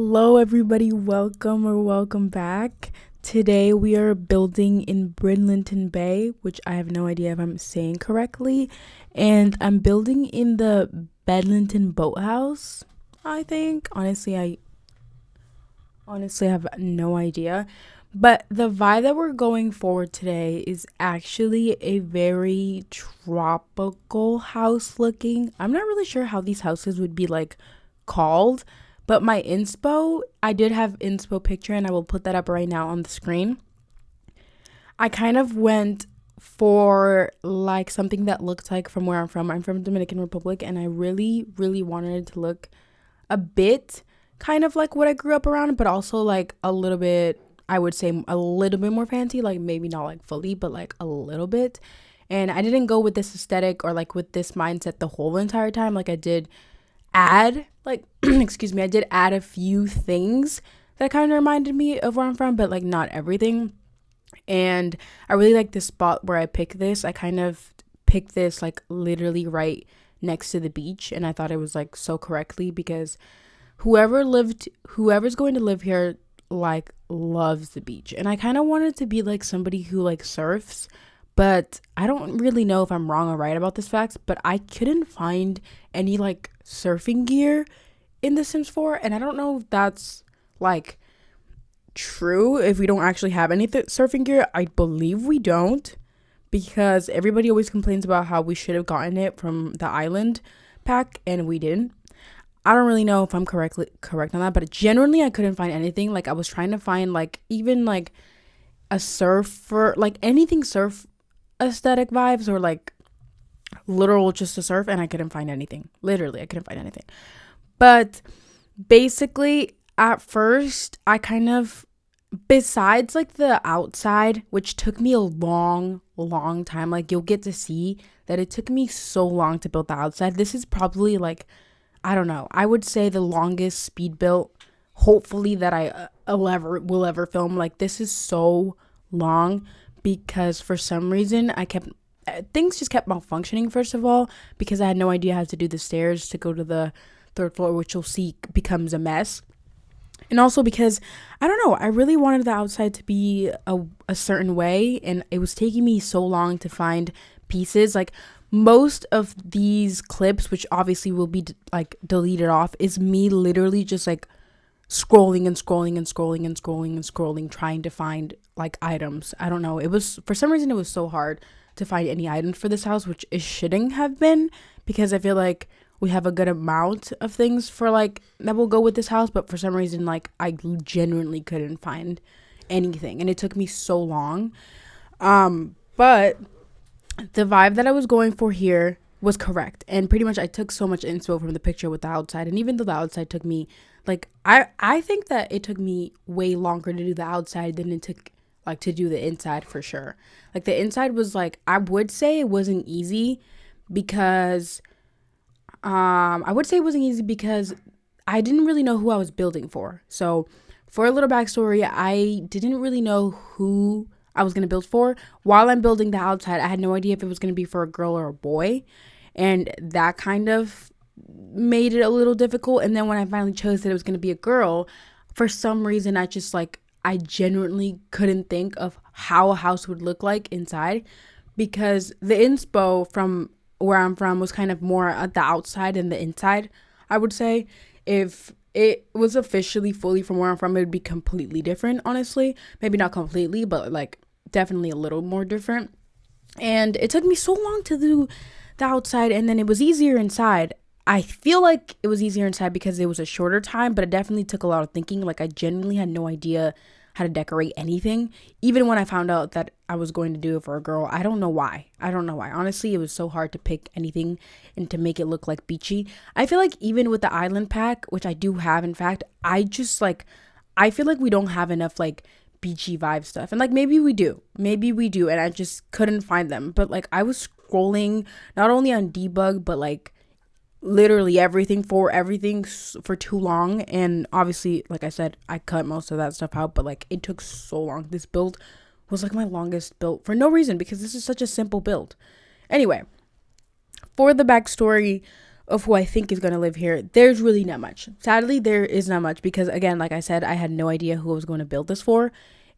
Hello, everybody. Welcome back. Today we are building in Brindleton Bay, which I have no idea if I'm saying correctly. And I'm building in the Bedlington Boathouse, I think. Honestly have no idea. But the vibe that we're going for today is actually a very tropical house looking. I'm not really sure how these houses would be like called, but my inspo, I did have inspo picture and I will put that up right now on the screen. I kind of went for like something that looked like from where I'm from. I'm from Dominican Republic and I really wanted it to look a bit kind of like what I grew up around, but also like a little bit, I would say a little bit more fancy, like maybe not like fully, but like a little bit. And I didn't go with this aesthetic or like with this mindset the whole entire time. Like I did add, like, excuse me, I did add a few things that kind of reminded me of where I'm from, but like not everything. And I really like this spot where I picked this. I kind of picked this like literally right next to the beach. And I thought it was like so correctly because whoever's going to live here like loves the beach. And I kind of wanted to be like somebody who like surfs, but I don't really know if I'm wrong or right about this fact, but I couldn't find any like surfing gear in the Sims 4, and I don't know if that's like true, if we don't actually have any surfing gear. I believe we don't, because everybody always complains about how we should have gotten it from the island pack and we didn't. I don't really know if I'm correct on that, but generally I couldn't find anything. Like I was trying to find like even like a surfer, like anything surf aesthetic vibes or like literal just to surf, and I couldn't find anything. Literally, I couldn't find anything. But basically, at first, I kind of, besides like the outside, which took me a long time, like you'll get to see that it took me so long to build the outside. This is probably like, I don't know, I would say the longest speed build, hopefully, that I will ever film. Like, this is so long because for some reason things just kept malfunctioning, first of all, because I had no idea how to do the stairs to go to the third floor, which you'll see becomes a mess. And also because, I don't know, I really wanted the outside to be a certain way, and it was taking me so long to find pieces. Like, most of these clips, which obviously will be like deleted off, is me literally just like scrolling, trying to find like items. I don't know. It was, for some reason, it was so hard to find any items for this house, which it shouldn't have been, because I feel like we have a good amount of things for like that will go with this house, but for some reason, like I genuinely couldn't find anything, and it took me so long. But the vibe that I was going for here was correct, and pretty much I took so much inspo from the picture with the outside. And even though the outside took me like I think that it took me way longer to do the outside than it took like to do the inside, for sure. Like the inside was like, I would say it wasn't easy because I didn't really know who I was building for. So for a little backstory, I didn't really know who I was going to build for. While I'm building the outside, I had no idea if it was going to be for a girl or a boy. And that kind of made it a little difficult. And then when I finally chose that it was going to be a girl, for some reason, I genuinely couldn't think of how a house would look like inside, because the inspo from where I'm from was kind of more at the outside and the inside. I would say if it was officially fully from where I'm from, it would be completely different, honestly. Maybe not completely, but like definitely a little more different. And it took me so long to do the outside, and then it was easier inside. I feel like it was easier inside because it was a shorter time, but it definitely took a lot of thinking. Like I genuinely had no idea how to decorate anything. Even when I found out that I was going to do it for a girl, I don't know why. Honestly, it was so hard to pick anything and to make it look like beachy. I feel like even with the island pack, which I do have, in fact, I feel like we don't have enough like beachy vibe stuff. And like maybe we do. And I just couldn't find them. But like I was scrolling not only on debug, but like literally everything for too long. And obviously, like I said, I cut most of that stuff out, but like it took so long. This build was like my longest build for no reason, because this is such a simple build. Anyway, for the backstory, of who I think is going to live here, there's really not much. Sadly, there is not much because, again, like I said, I had no idea who I was going to build this for.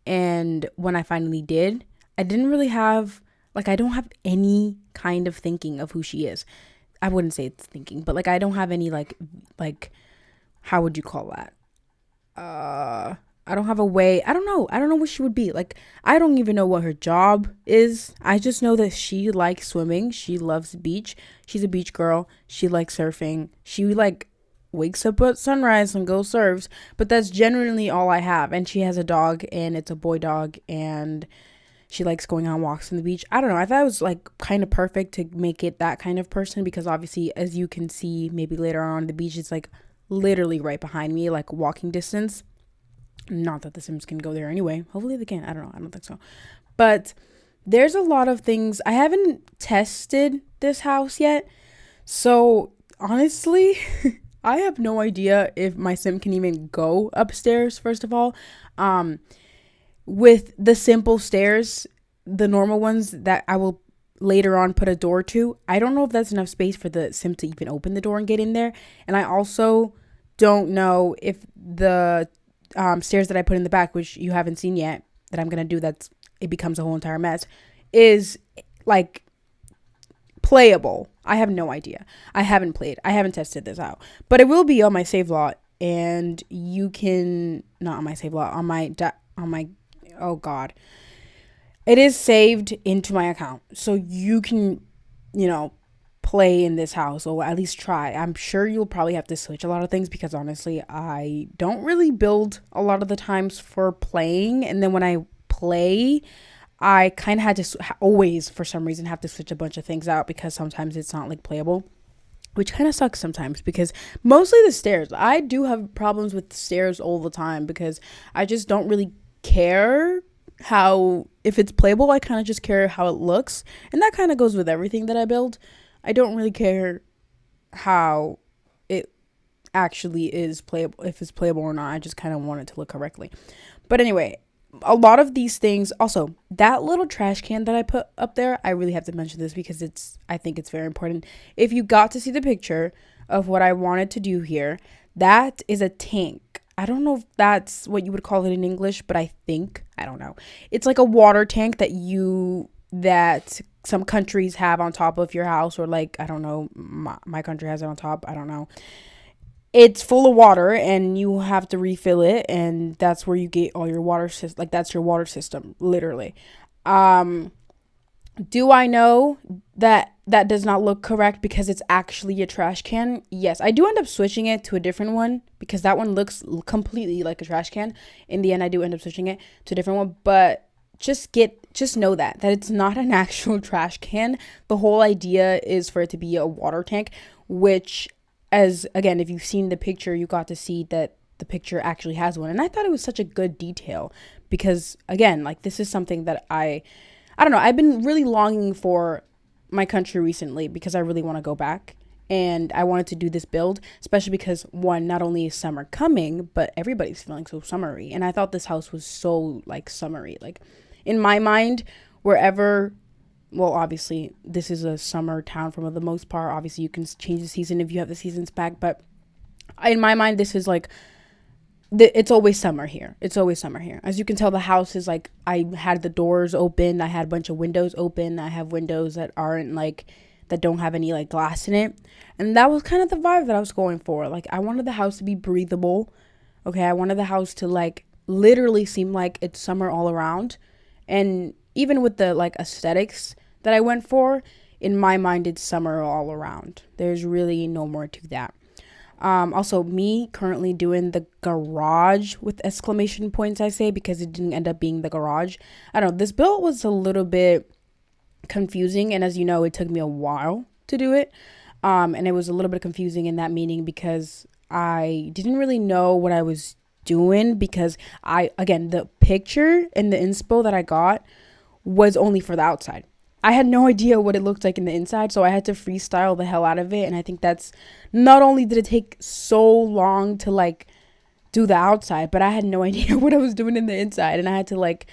And when I finally did, I didn't really have, like, I don't have any kind of thinking of who she is. I wouldn't say it's thinking, but, like, I don't have any, like, how would you call that? I don't have a way. I don't know what she would be. Like, I don't even know what her job is. I just know that she likes swimming. She loves the beach. She's a beach girl. She likes surfing. She, like, wakes up at sunrise and goes surfs. But that's generally all I have. And she has a dog, and it's a boy dog, and she likes going on walks on the beach. I don't know. I thought it was, like, kind of perfect to make it that kind of person because obviously, as you can see, maybe later on, the beach is, like, literally right behind me, like, walking distance. Not that the Sims can go there anyway. Hopefully they can. I don't know. I don't think so. But there's a lot of things. I haven't tested this house yet. So honestly, I have no idea if my Sim can even go upstairs, first of all. With the simple stairs, the normal ones that I will later on put a door to, I don't know if that's enough space for the Sim to even open the door and get in there. And I also don't know if the stairs that I put in the back, which you haven't seen yet, that I'm gonna do, it becomes a whole entire mess, is like playable. I have no idea. I haven't played. I haven't tested this out, but it will be on my save lot, and you can not on my save lot on my oh god, it is saved into my account, so you can play in this house, or at least try. I'm sure you'll probably have to switch a lot of things because honestly, I don't really build a lot of the times for playing. And then when I play, I kind of had to always, for some reason, have to switch a bunch of things out because sometimes it's not like playable, which kind of sucks sometimes because mostly the stairs. I do have problems with stairs all the time because I just don't really care if it's playable. I kind of just care how it looks. And that kind of goes with everything that I build. I don't really care how it actually is playable, if it's playable or not. I just kind of want it to look correctly. But anyway, a lot of these things, also, that little trash can that I put up there, I really have to mention this because I think it's very important. If you got to see the picture of what I wanted to do here, that is a tank. I don't know if that's what you would call it in English, but I don't know. It's like a water tank that some countries have on top of your house, or like, I don't know, my country has it on top. I don't know. It's full of water and you have to refill it, and that's where you get all your water system. Like, that's your water system, literally. Do I know that does not look correct because it's actually a trash can? Yes, I do end up switching it to a different one because that one looks completely like a trash can. In the end, I do end up switching it to a different one, but just know that it's not an actual trash can. The whole idea is for it to be a water tank, which, as again, if you've seen the picture, you got to see that the picture actually has one. And I thought it was such a good detail because, again, like, this is something that I don't know, I've been really longing for my country recently because I really want to go back. And I wanted to do this build, especially because, one, not only is summer coming, but everybody's feeling so summery. And I thought this house was so, like, summery. Like, in my mind, wherever, well, obviously, this is a summer town for the most part. Obviously, you can change the season if you have the seasons back. But in my mind, this is, like, it's always summer here. It's always summer here. As you can tell, the house is, like, I had the doors open. I had a bunch of windows open. I have windows that aren't, like, that don't have any, like, glass in it. And that was kind of the vibe that I was going for. Like, I wanted the house to be breathable. Okay, I wanted the house to, like, literally seem like it's summer all around. And even with the, like, aesthetics that I went for, in my mind, it's summer all around. There's really no more to that. Also, me currently doing the garage with exclamation points, I say, because it didn't end up being the garage. I don't know. This build was a little bit confusing. And as you know, it took me a while to do it. And it was a little bit confusing in that meaning because I didn't really know what I was doing because again, the picture and the inspo that I got was only for the outside. I had no idea what it looked like in the inside, so I had to freestyle the hell out of it. And I think that's, not only did it take so long to, like, do the outside, but I had no idea what I was doing in the inside. And I had to, like,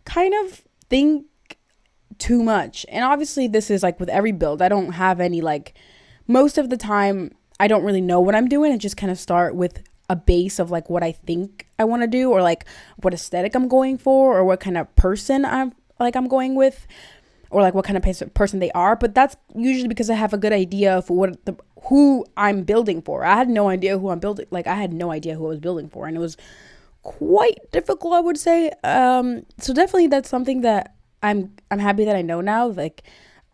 kind of think too much. And obviously this is, like, with every build, I don't have any, like, most of the time I don't really know what I'm doing. I just kind of start with a base of like what I think I want to do, or like what aesthetic I'm going for, or what kind of person I'm going with, or like what kind of person they are. But that's usually because I have a good idea of who I'm building for. I had no idea who I'm building. Like, I had no idea who I was building for, and it was quite difficult, I would say. So definitely that's something that I'm happy that I know now. Like,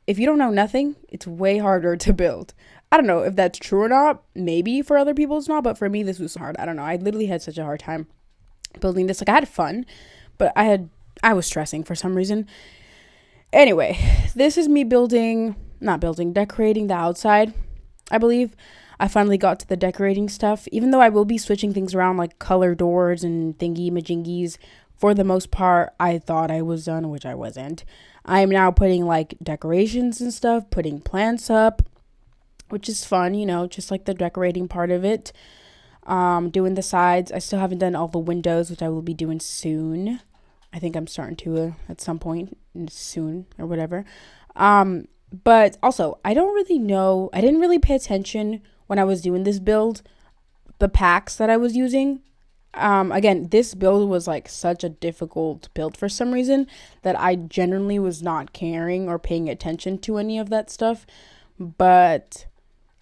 if you don't know nothing, it's way harder to build. I don't know if that's true or not. Maybe for other people it's not, but for me this was hard. I don't know. I literally had such a hard time building this. Like, I had fun, but I was stressing for some reason. Anyway, this is me decorating the outside, I believe. I finally got to the decorating stuff, even though I will be switching things around, like color doors and thingy-majingies. For the most part, I thought I was done, which I wasn't. I am now putting like decorations and stuff, putting plants up, which is fun, just like the decorating part of it. Doing the sides. I still haven't done all the windows, which I will be doing soon. I think I'm starting to at some point soon or whatever. But also, I don't really know. I didn't really pay attention when I was doing this build, the packs that I was using. Again, this build was like such a difficult build for some reason that I generally was not caring or paying attention to any of that stuff. But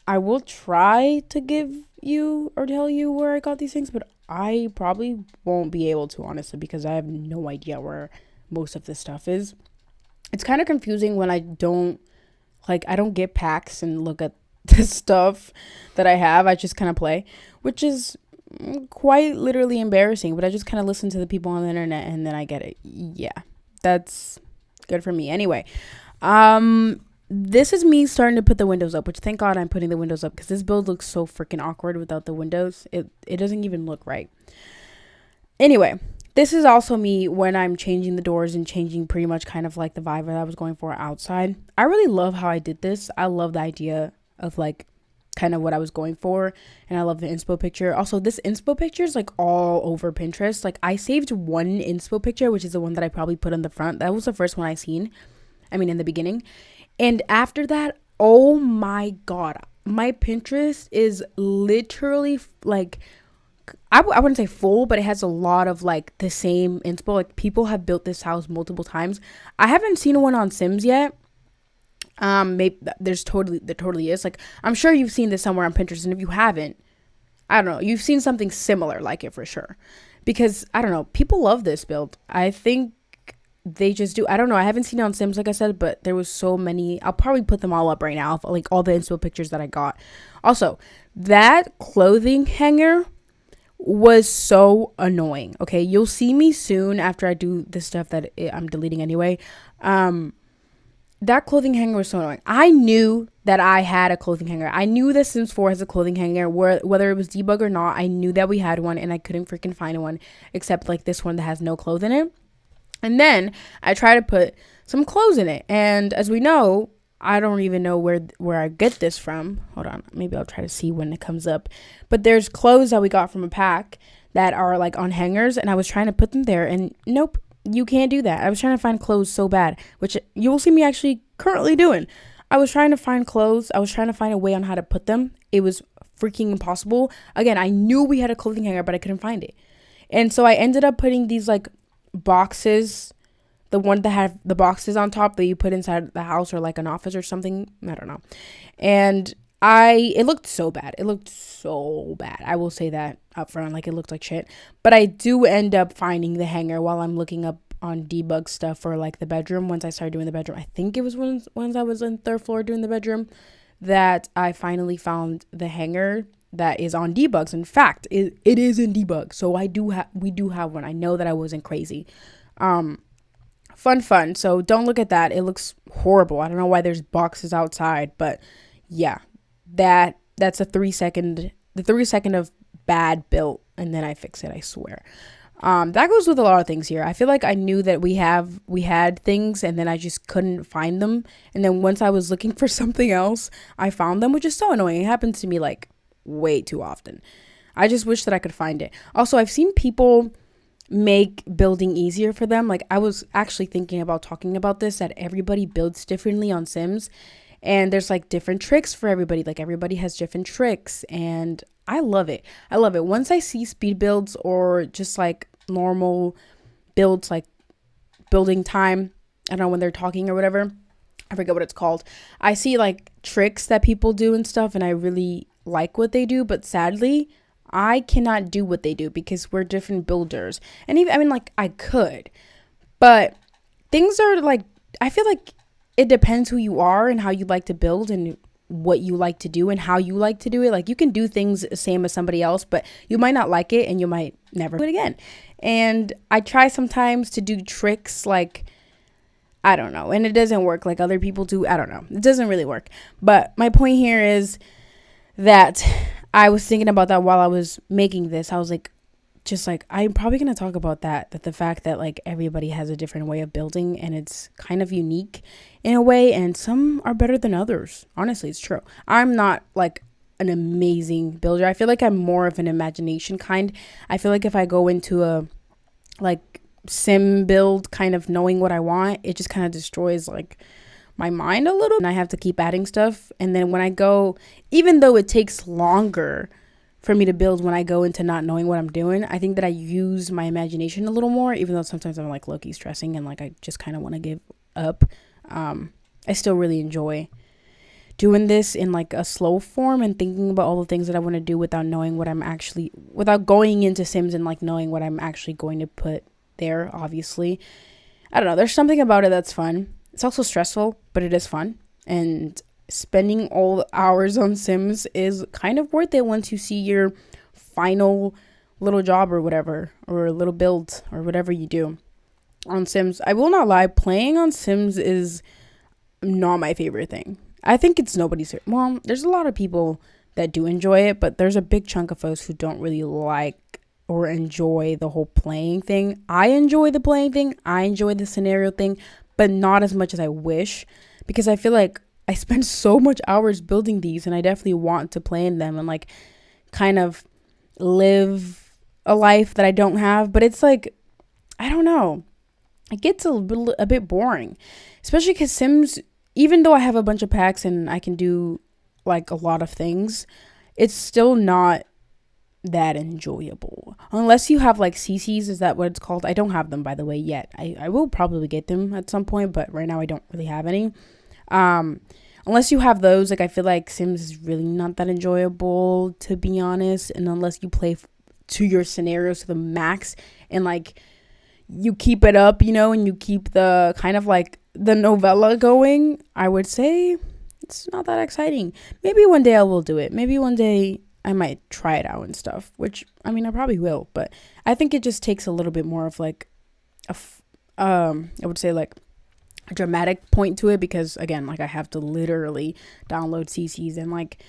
I will try to give you or tell you where I got these things, but I probably won't be able to, honestly, because I have no idea where most of this stuff is. It's kind of confusing when I don't get packs and look at the stuff that I have. I just kind of play, which is quite literally embarrassing, but I just kind of listen to the people on the internet and then I get it. Yeah, that's good for me. Anyway, this is me starting to put the windows up, which thank God I'm putting the windows up, because this build looks so freaking awkward without the windows. It doesn't even look right. Anyway, this is also me when I'm changing the doors and changing pretty much kind of like the vibe that I was going for outside. I really love how I did this. I love the idea of like kind of what I was going for, and I love the inspo picture. Also, this inspo picture is like all over Pinterest. Like, I saved one inspo picture, which is the one that I probably put on the front. That was the first one I seen. I mean, in the beginning. And after that, oh my God, my Pinterest is literally like, I wouldn't say full, but it has a lot of like the same inspo. Like, people have built this house multiple times. I haven't seen one on Sims yet. Maybe there totally is. Like, I'm sure you've seen this somewhere on Pinterest, and if you haven't, I don't know, you've seen something similar like it for sure, because I don't know, people love this build. I think they just do. I don't know, I haven't seen it on Sims, like I said, but there was so many. I'll probably put them all up right now, like all the inspo pictures that I got. Also, that clothing hanger was so annoying. Okay, you'll see me soon after I do the stuff that I'm deleting anyway. That clothing hanger was so annoying. I knew that I had a clothing hanger. I knew that Sims 4 has a clothing hanger, whether it was debug or not. I knew that we had one, and I couldn't freaking find one except like this one that has no clothes in it. And then I tried to put some clothes in it, and as we know, I don't even know where I get this from. Hold on, maybe I'll try to see when it comes up. But there's clothes that we got from a pack that are like on hangers, and I was trying to put them there, and nope. You can't do that. I was trying to find clothes so bad, which you will see me actually currently doing. I was trying to find clothes. I was trying to find a way on how to put them. It was freaking impossible. Again, I knew we had a clothing hanger, but I couldn't find it. And so I ended up putting these like boxes, the one that have the boxes on top that you put inside the house or like an office or something. I don't know. And it looked so bad. It looked so bad. I will say that up front. Like, it looked like shit. But I do end up finding the hanger while I'm looking up on debug stuff for like the bedroom. Once I started doing the bedroom, I think it was once I was on the third floor doing the bedroom, that I finally found the hanger that is on debugs. In fact, it is in debug. So we do have one. I know that I wasn't crazy. Fun. So don't look at that. It looks horrible. I don't know why there's boxes outside, but yeah. That's a 3 second of bad built, and then I fix it, I swear. That goes with a lot of things here. I feel like I knew that we had things, and then I just couldn't find them, and then once I was looking for something else, I found them, which is so annoying. It happens to me like way too often. I just wish that I could find it. Also, I've seen people make building easier for them. Like, I was actually thinking about talking about this, that everybody builds differently on Sims. And there's like different tricks for everybody. Like everybody has different tricks, and I love it. I love it. Once I see speed builds or just like normal builds, like building time, I don't know, when they're talking or whatever, I forget what it's called. I see like tricks that people do and stuff, and I really like what they do, but sadly, I cannot do what they do because we're different builders. And even, I mean, like, I could, but things are like, I feel like it depends who you are and how you like to build and what you like to do and how you like to do it. Like, you can do things the same as somebody else, but you might not like it and you might never do it again. And I try sometimes to do tricks like, I don't know, and it doesn't work like other people do. I don't know. It doesn't really work. But my point here is that I was thinking about that while I was making this. I was like, just like, I'm probably going to talk about that the fact that like everybody has a different way of building and it's kind of unique in a way, and some are better than others. Honestly, it's true. I'm not like an amazing builder. I feel like I'm more of an imagination kind. I feel like if I go into a like sim build kind of knowing what I want, it just kind of destroys like my mind a little, and I have to keep adding stuff. And then when I go, even though it takes longer for me to build when I go into not knowing what I'm doing, I think that I use my imagination a little more, even though sometimes I'm like low-key stressing and like I just kind of want to give up. I still really enjoy doing this in like a slow form and thinking about all the things that I want to do without knowing what I'm actually, without going into Sims and like knowing what I'm actually going to put there, obviously. I don't know, there's something about it that's fun. It's also stressful, but it is fun. And spending all the hours on Sims is kind of worth it once you see your final little job or whatever, or a little build or whatever you do on Sims. I will not lie, playing on Sims is not my favorite thing. I think it's nobody's. Well, there's a lot of people that do enjoy it, but there's a big chunk of us who don't really like or enjoy the whole playing thing. I enjoy the playing thing. I enjoy the scenario thing, but not as much as I wish, because I feel like I spend so much hours building these and I definitely want to play in them and like kind of live a life that I don't have. But it's like, I don't know. It gets a bit boring, especially because Sims, even though I have a bunch of packs and I can do like a lot of things, it's still not that enjoyable unless you have like CCs. Is that what it's called? I don't have them, by the way, yet. I will probably get them at some point, but right now I don't really have any. Unless you have those, like I feel like Sims is really not that enjoyable, to be honest. And unless you play to your scenarios to the max and like you keep it up, you know, and you keep the kind of like the novella going, I would say it's not that exciting. Maybe one day I will do it. Maybe one day I might try it out and stuff, which, I mean, I probably will, but I think it just takes a little bit more of like I would say like a dramatic point to it, because again, like I have to literally download CCs and like,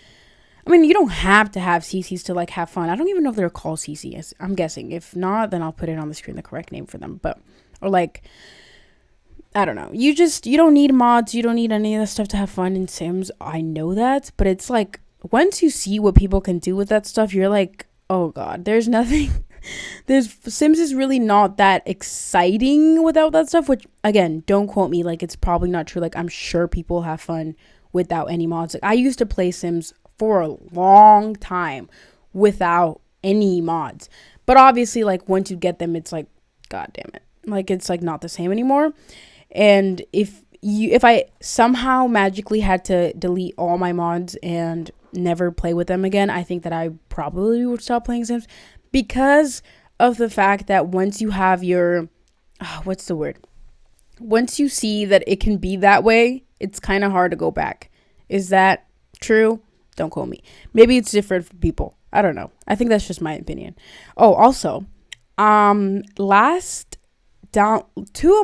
I mean, you don't have to have CCs to like have fun. I don't even know if they're called CCs. I'm guessing. If not, then I'll put it on the screen, the correct name for them. But, or like, I don't know. You don't need mods. You don't need any of that stuff to have fun in Sims. I know that. But it's like, once you see what people can do with that stuff, you're like, oh God, there's nothing. Sims is really not that exciting without that stuff, which again, don't quote me. Like, it's probably not true. Like, I'm sure people have fun without any mods. Like, I used to play Sims for a long time without any mods. But obviously, like, once you get them, it's like, God damn it. Like, it's like not the same anymore. And if I somehow magically had to delete all my mods and never play with them again, I think that I probably would stop playing Sims, because of the fact that once you have your, what's the word? Once you see that it can be that way, it's kind of hard to go back. Is that true? Don't quote me. Maybe it's different for people. I don't know. I think that's just my opinion. Oh, also, two of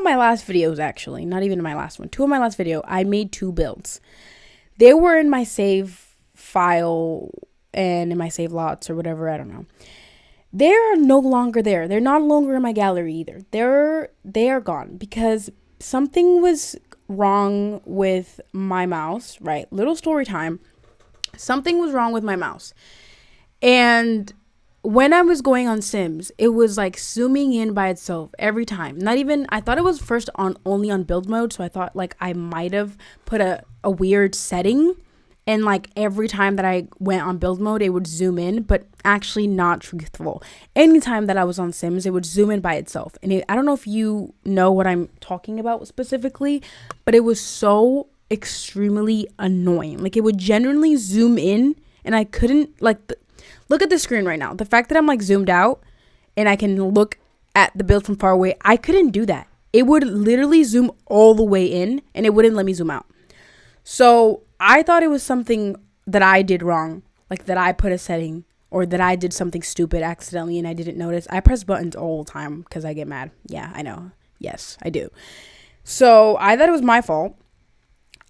my last videos, actually, not even my last one, two of my last video, I made 2 builds. They were in my save file and in my save lots or whatever. I don't know. They're no longer there. They're not longer in my gallery either. They are gone because something was wrong with my mouse, right? Little story time. Something was wrong with my mouse. And when I was going on Sims, it was like zooming in by itself every time. Not even, I thought it was first on only on build mode, so I thought like I might have put a weird setting, and like every time that I went on build mode it would zoom in, but actually not truthful. Anytime that I was on Sims, it would zoom in by itself. And I don't know if you know what I'm talking about specifically, but it was so extremely annoying. Like it would genuinely zoom in and I couldn't look at the screen right now. The fact that I'm like zoomed out and I can look at the build from far away, I couldn't do that. It would literally zoom all the way in and it wouldn't let me zoom out. So I thought it was something that I did wrong, like that I put a setting or that I did something stupid accidentally and I didn't notice. I press buttons all the time because I get mad. Yeah, I know. Yes, I do. So I thought it was my fault.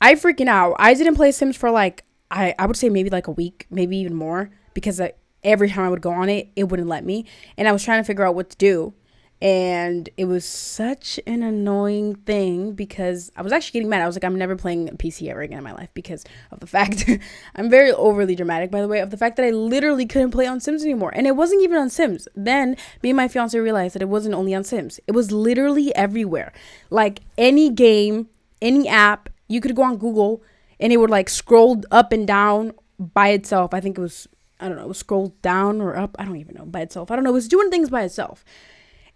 I freaking out. I didn't play Sims for like, I would say maybe like a week, maybe even more, because every time I would go on it, it wouldn't let me. And I was trying to figure out what to do. And it was such an annoying thing because I was actually getting mad. I was like, I'm never playing a PC ever again in my life because of the fact, I'm very overly dramatic, by the way, of the fact that I literally couldn't play on Sims anymore. And it wasn't even on Sims. Then me and my fiance realized that it wasn't only on Sims. It was literally everywhere. Like any game, any app, you could go on Google and it would like scroll up and down by itself. I think it was, I don't know, it was scrolled down or up. I don't even know, by itself. I don't know. It was doing things by itself.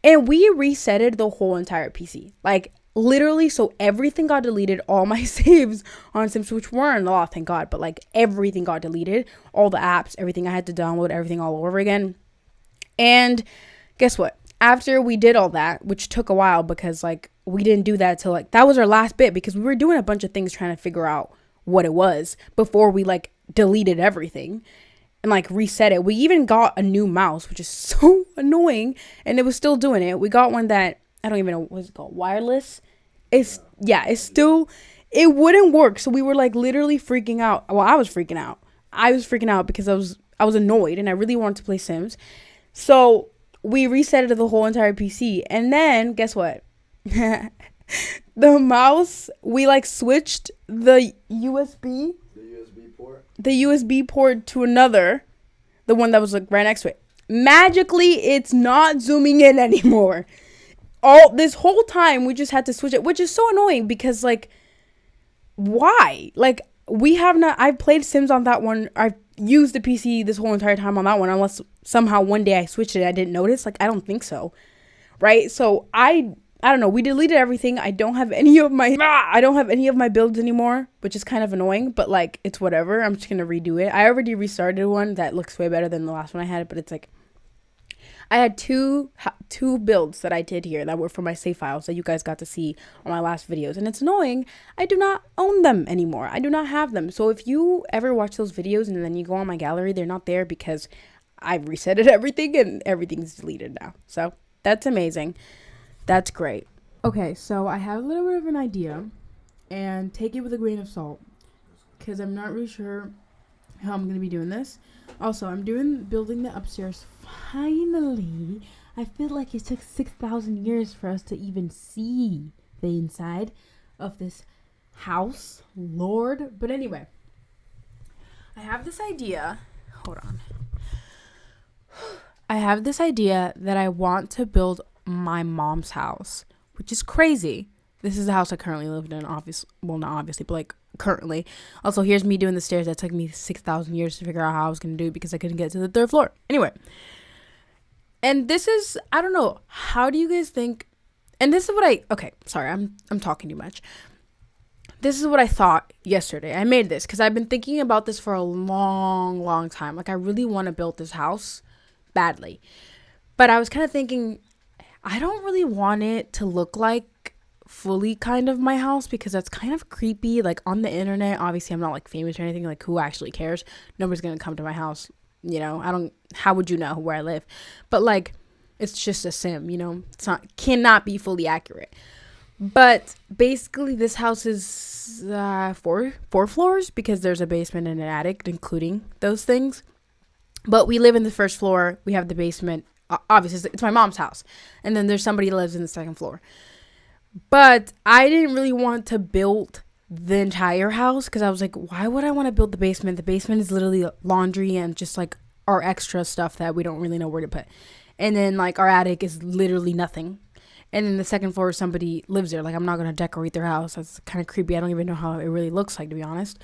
And we resetted the whole entire PC. Like, literally, so everything got deleted. All my saves on Sims, which weren't a lot, thank God. But, like, everything got deleted. All the apps, everything I had to download, everything all over again. And guess what? After we did all that, which took a while because, like, we didn't do that till, like, that was our last bit. Because we were doing a bunch of things trying to figure out what it was before we, like, deleted everything. And like reset it. We even got a new mouse, which is so annoying, and it was still doing it. We got one that I don't even know what's it called, wireless. It's still, it wouldn't work. So we were like literally freaking out. Well, I was freaking out. Because I was annoyed and I really wanted to play Sims. So we reset the whole entire PC, and then guess what? The mouse, we like switched the USB port to another, the one that was like right next to it. Magically, it's not zooming in anymore. All this whole time, we just had to switch it, which is so annoying because like, why? Like, I've played Sims on that one. I've used the PC this whole entire time on that one, unless somehow one day I switched it, I didn't notice. Like, I don't think so. Right? So I don't know. We deleted everything. I don't have any of my builds anymore, which is kind of annoying, but like it's whatever. I'm just going to redo it. I already restarted one that looks way better than the last one I had, but it's like I had two builds that I did here that were for my save files that you guys got to see on my last videos, and it's annoying. I do not own them anymore. I do not have them. So if you ever watch those videos and then you go on my gallery, they're not there because I've resetted everything and everything's deleted now. So that's amazing. That's great. Okay, so I have a little bit of an idea, and take it with a grain of salt, because I'm not really sure how I'm going to be doing this. Also, I'm building the upstairs. Finally, I feel like it took 6,000 years for us to even see the inside of this house. Lord. But anyway, I have this idea. Hold on. I have this idea that I want to build my mom's house, which is crazy. This is the house I currently live in, not obviously, but like currently. Also, here's me doing the stairs that took me 6,000 years to figure out how I was going to do because I couldn't get to the third floor. Anyway, and this is, I don't know, how do you guys think, and this is what okay, sorry, I'm talking too much. This is what I thought yesterday. I made this because I've been thinking about this for a long time. Like, I really want to build this house badly, but I was kind of thinking, I don't really want it to look like fully kind of my house because that's kind of creepy. Like on the internet, obviously I'm not like famous or anything, like who actually cares? Nobody's gonna come to my house, you know. How would you know where I live? But like, it's just a sim, you know. Cannot be fully accurate. But basically this house is four floors because there's a basement and an attic, including those things. But we live in the first floor. We have the basement. Obviously, it's my mom's house. And then there's somebody that lives in the second floor. But I didn't really want to build the entire house because I was like, why would I want to build the basement? The basement is literally laundry and just like our extra stuff that we don't really know where to put. And then like our attic is literally nothing. And then the second floor, somebody lives there. Like, I'm not going to decorate their house. That's kind of creepy. I don't even know how it really looks like, to be honest.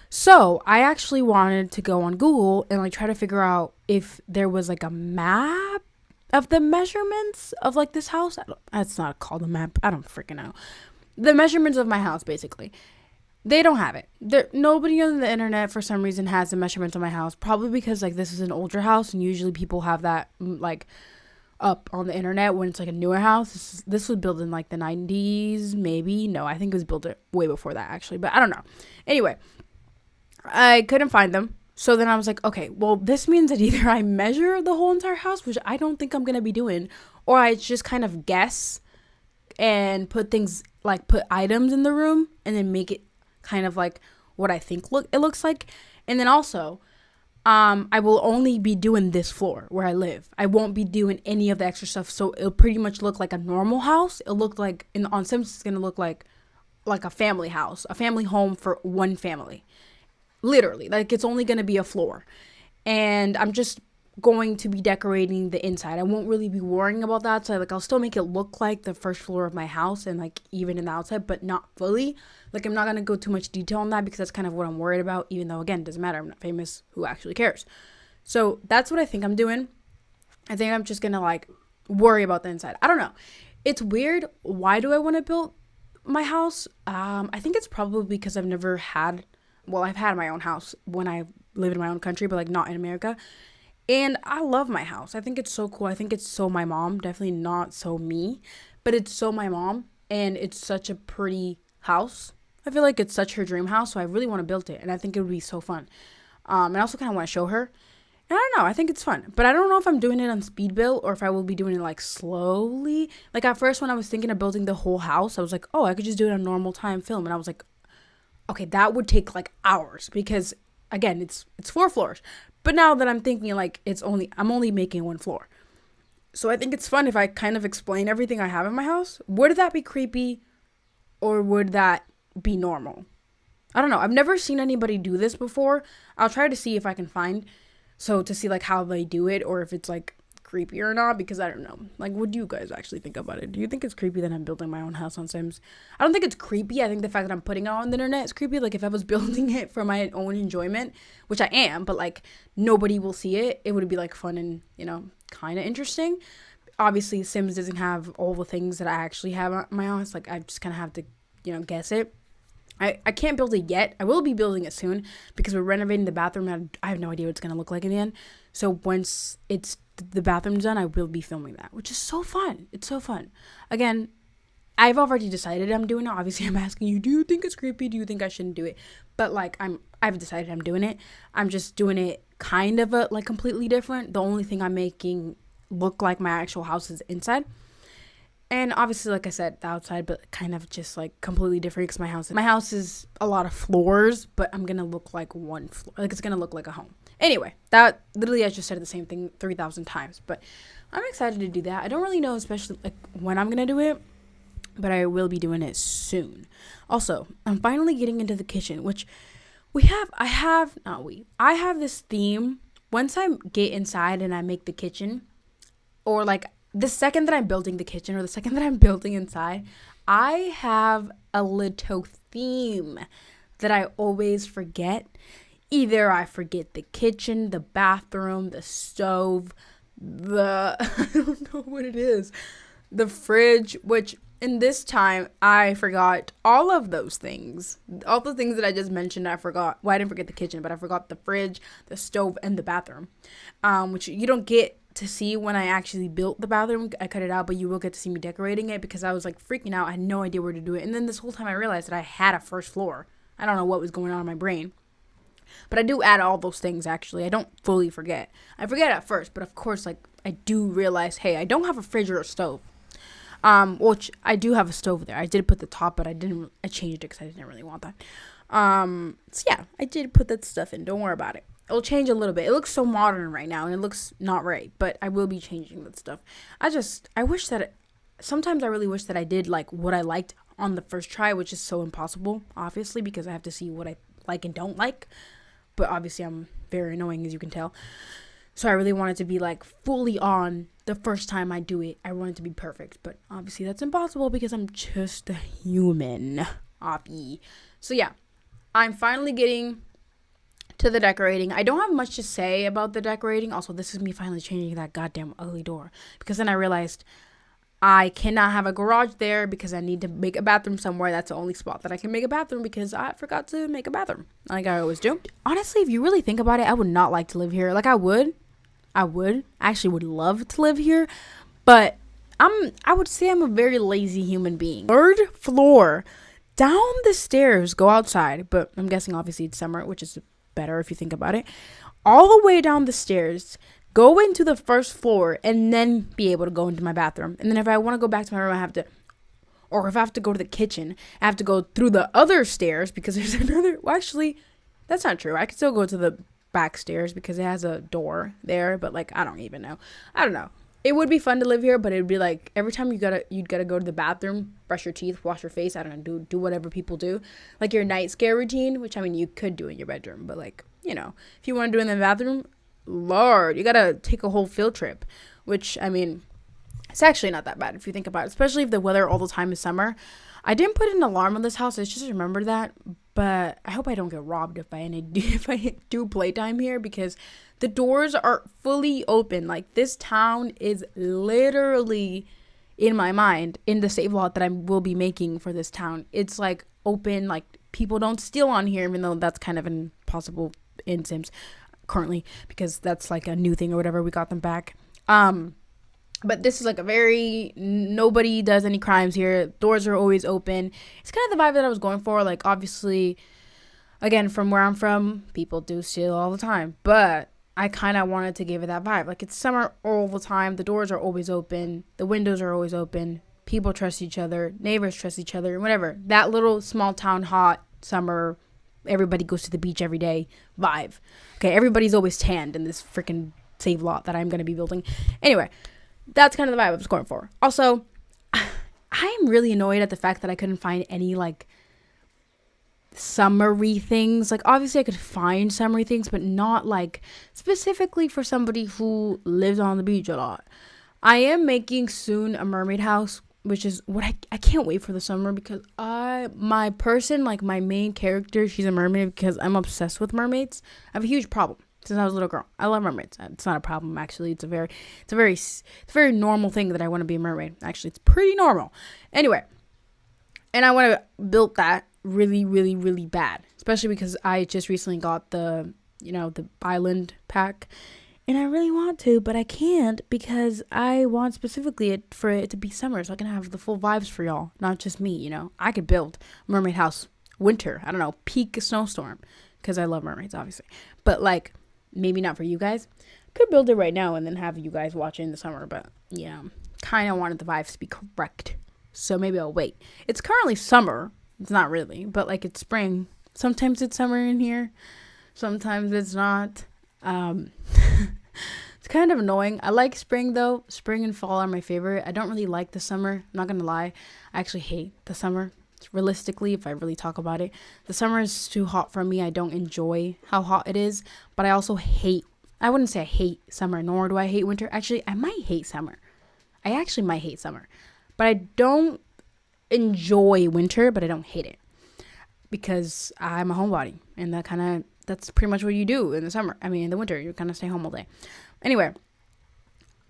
So I actually wanted to go on Google and like try to figure out if there was like a map of the measurements of like this house. That's not called a map. I don't freaking know. The measurements of my house, basically. They don't have it. Nobody on the internet for some reason has the measurements of my house. Probably because like this is an older house and usually people have that like up on the internet when it's like a newer house. This was built in like the 90s, maybe. No, I think it was built way before that actually, but I don't know. Anyway, I couldn't find them. So then I was like, okay, well, this means that either I measure the whole entire house, which I don't think I'm going to be doing, or I just kind of guess and put things like put items in the room and then make it kind of like what I think it looks like. And then also, I will only be doing this floor where I live. I won't be doing any of the extra stuff. So it'll pretty much look like a normal house. It'll look like on Sims, it's going to look like a family house, a family home for one family. Literally, like it's only going to be a floor. And I'm just going to be decorating the inside. I won't really be worrying about that. So like I'll still make it look like the first floor of my house and like even in the outside, but not fully. Like I'm not going to go too much detail on that because that's kind of what I'm worried about, even though again, it doesn't matter. I'm not famous. Who actually cares? So that's what I think I'm doing. I think I'm just going to like worry about the inside. I don't know. It's weird. Why do I want to build my house? I think it's probably because I've had my own house when I lived in my own country, but like not in America. And I love my house. I think it's so cool. I think it's so my mom. Definitely not so me, but it's so my mom. And it's such a pretty house. I feel like it's such her dream house. So I really want to build it. And I think it would be so fun. And I also kind of want to show her. And I don't know. I think it's fun. But I don't know if I'm doing it on speed build or if I will be doing it like slowly. Like at first when I was thinking of building the whole house, I was like, oh, I could just do it on normal time film. And I was like, okay, that would take like hours because again, it's 4 floors. But now that I'm thinking like I'm only making 1 floor. So I think it's fun if I kind of explain everything I have in my house. Would that be creepy or would that be normal? I don't know. I've never seen anybody do this before. I'll try to see if I can find to see like how they do it or if it's like creepy or not, because I don't know. Like, what do you guys actually think about it? Do you think it's creepy that I'm building my own house on Sims? I don't think it's creepy. I think the fact that I'm putting it on the internet is creepy. Like, if I was building it for my own enjoyment, which I am, but like nobody will see it, it would be like fun and, kind of interesting. Obviously, Sims doesn't have all the things that I actually have at my house. Like, I just kind of have to, guess it. I can't build it yet. I will be building it soon because we're renovating the bathroom and I have no idea what it's going to look like in the end. So once the bathroom's done, I will be filming that, which is so fun. It's so fun. Again, I've already decided I'm doing it. Obviously, I'm asking you, do you think it's creepy? Do you think I shouldn't do it? But like, I've decided I'm doing it. I'm just doing it kind of like completely different. The only thing I'm making look like my actual house is inside. And obviously, like I said, the outside, but kind of just like completely different because my house is a lot of floors, but I'm going to look like 1 floor. Like it's going to look like a home. Anyway, that literally I just said the same thing 3,000 times, but I'm excited to do that. I don't really know, especially like when I'm going to do it, but I will be doing it soon. Also, I'm finally getting into the kitchen, which I have this theme. Once I get inside and I make the kitchen, or like the second that I'm building the kitchen or the second that I'm building inside, I have a little theme that I always forget. Either I forget the kitchen, the bathroom, the stove, I don't know what it is, the fridge, which in this time I forgot all of those things. All the things that I just mentioned, I forgot. Well, I didn't forget the kitchen, but I forgot the fridge, the stove, and the bathroom, which you don't get to see when I actually built the bathroom. I cut it out, but you will get to see me decorating it because I was like freaking out. I had no idea where to do it. And then this whole time I realized that I had a first floor. I don't know what was going on in my brain. But I do add all those things, actually. I don't fully forget. I forget at first, but of course, like, I do realize, hey, I don't have a fridge or a stove. Which I do have a stove there. I did put the top, but I changed it because I didn't really want that. So yeah, I did put that stuff in. Don't worry about it. It'll change a little bit. It looks so modern right now, and it looks not right, but I will be changing that stuff. Sometimes I really wish that I did, like, what I liked on the first try, which is so impossible, obviously, because I have to see what I like and don't like. But obviously, I'm very annoying, as you can tell. So I really want it to be like fully on the first time I do it. I want it to be perfect, but obviously that's impossible because I'm just a human. So yeah, I'm finally getting to the decorating. I don't have much to say about the decorating. Also, this is me finally changing that goddamn ugly door, because then I realized I cannot have a garage there because I need to make a bathroom somewhere. That's the only spot that I can make a bathroom because I forgot to make a bathroom like I always do. Honestly, if you really think about it, I would not like to live here. Like I actually would love to live here, but I would say I'm a very lazy human being. Third floor, down the stairs, go outside, but I'm guessing obviously it's summer, which is better if you think about it. All the way down the stairs, go into the first floor, and then be able to go into my bathroom. And then if I want to go back to my room, or if I have to go to the kitchen, I have to go through the other stairs because there's another. Well, actually, that's not true. I could still go to the back stairs because it has a door there, but like I don't even know. I don't know. It would be fun to live here, but it'd be like every time you'd gotta go to the bathroom, brush your teeth, wash your face. I don't know, do whatever people do, like your night scare routine, which I mean you could do in your bedroom, but like if you want to do it in the bathroom, Lord, you gotta take a whole field trip, which I mean, it's actually not that bad if you think about it, especially if the weather all the time is summer. I didn't put an alarm on this house. I just remembered that, but I hope I don't get robbed if I do playtime here because the doors are fully open. Like this town is literally in my mind in the save lot that I will be making for this town. It's like open, like people don't steal on here, even though that's kind of impossible in Sims currently because that's like a new thing or whatever. We got them back. But this is like a very, nobody does any crimes here. Doors are always open. It's kind of the vibe that I was going for. Like, obviously, again, from where I'm from, people do steal all the time. But I kind of wanted to give it that vibe. Like, it's summer all the time. The doors are always open. The windows are always open. People trust each other. Neighbors trust each other. Whatever. That little small town, hot, summer, everybody goes to the beach every day vibe. Okay, everybody's always tanned in this freaking save lot that I'm going to be building. Anyway. That's kind of the vibe I was going for. Also, I am really annoyed at the fact that I couldn't find any, like, summery things. Like, obviously I could find summery things, but not, like, specifically for somebody who lives on the beach a lot. I am making soon a mermaid house, which is what I can't wait for the summer because my main character, she's a mermaid because I'm obsessed with mermaids. I have a huge problem. Since I was a little girl, I love mermaids. It's not a problem, actually. It's a very normal thing that I want to be a mermaid. Actually, it's pretty normal. Anyway, and I want to build that really, really, really bad, especially because I just recently got the island pack, and I really want to, but I can't because I want specifically for it to be summer, so I can have the full vibes for y'all, not just me. I could build mermaid house winter. I don't know, peak snowstorm, because I love mermaids, obviously, but like. Maybe not for you guys. Could build it right now and then have you guys watch it in the summer. But, kind of wanted the vibes to be correct. So maybe I'll wait. It's currently summer. It's not really. But, like, it's spring. Sometimes it's summer in here. Sometimes it's not. It's kind of annoying. I like spring, though. Spring and fall are my favorite. I don't really like the summer. I'm not going to lie. I actually hate the summer. Realistically, if I really talk about it, the summer is too hot for me. I don't enjoy how hot it is, but I also I wouldn't say I hate summer, nor do I hate winter. Actually, I might hate summer. I actually might hate summer, but I don't enjoy winter, but I don't hate it because I'm a homebody, and that's pretty much what you do in the summer. I mean, in the winter, you kind of stay home all day. Anyway,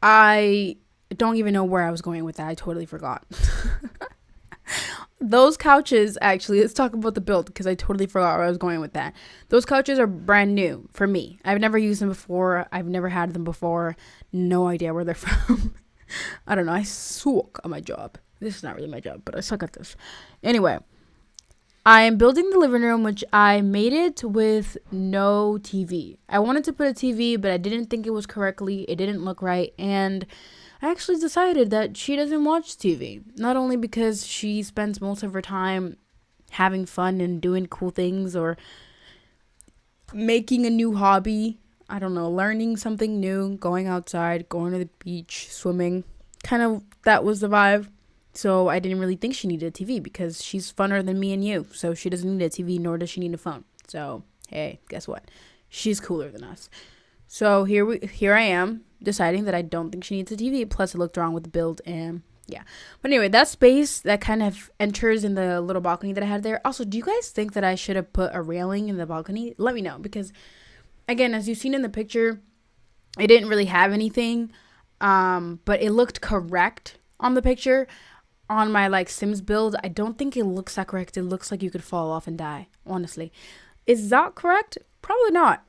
I don't even know where I was going with that. I totally forgot. Those couches, actually, let's talk about the build because I totally forgot where I was going with that. Those couches are brand new for me. I've never used them before. I've never had them before. No idea where they're from. I don't know. I suck at my job. This is not really my job, but I suck at this. Anyway, I am building the living room, which I made it with no TV. I wanted to put a TV, but I didn't think it was correctly. It didn't look right, and I actually decided that she doesn't watch TV. Not only because she spends most of her time having fun and doing cool things or making a new hobby. I don't know, learning something new, going outside, going to the beach, swimming. Kind of that was the vibe. So I didn't really think she needed a TV because she's funner than me and you. So she doesn't need a TV, nor does she need a phone. So, hey, guess what? She's cooler than us. So here I am deciding that I don't think she needs a TV. Plus, it looked wrong with the build, and yeah. But anyway, that space that kind of enters in the little balcony that I had there. Also, do you guys think that I should have put a railing in the balcony? Let me know, because again, as you've seen in the picture, it didn't really have anything, but it looked correct on the picture. On my like Sims build, I don't think it looks that correct. It looks like you could fall off and die, honestly. Is that correct? Probably not.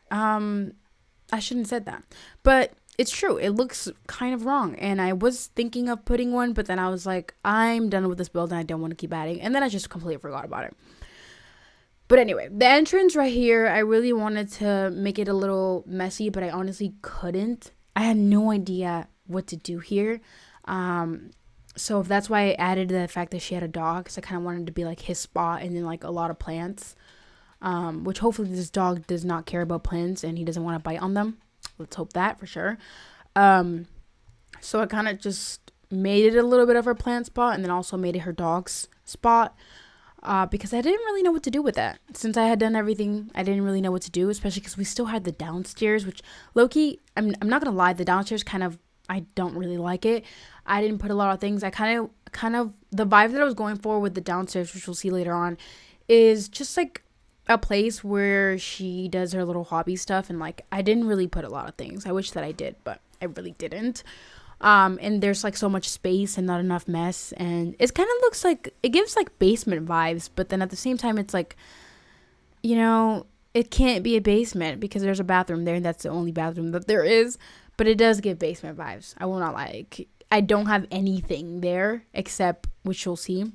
I shouldn't have said that, but it's true. It looks kind of wrong, and I was thinking of putting one, but then I was like, I'm done with this build and I don't want to keep adding, and then I just completely forgot about it. But anyway, the entrance right here, I really wanted to make it a little messy, but I honestly couldn't. I had no idea what to do here. So that's why I added the fact that she had a dog, because I kind of wanted to be like his spot, and then like a lot of plants. Which hopefully this dog does not care about plants and he doesn't want to bite on them. Let's hope that for sure. So I kind of just made it a little bit of her plant spot, and then also made it her dog's spot. Because I didn't really know what to do with that. Since I had done everything, I didn't really know what to do, especially because we still had the downstairs, which low-key, I'm not going to lie, the downstairs kind of, I don't really like it. I didn't put a lot of things. I kind of, the vibe that I was going for with the downstairs, which we'll see later on, is just like a place where she does her little hobby stuff, and like I didn't really put a lot of things. I wish that I did, but I really didn't. And there's like so much space and not enough mess, and it kind of looks like, it gives like basement vibes, but then at the same time it's like, you know, it can't be a basement because there's a bathroom there, and that's the only bathroom that there is. But it does give basement vibes, I will not lie. I don't have anything there except, which you'll see,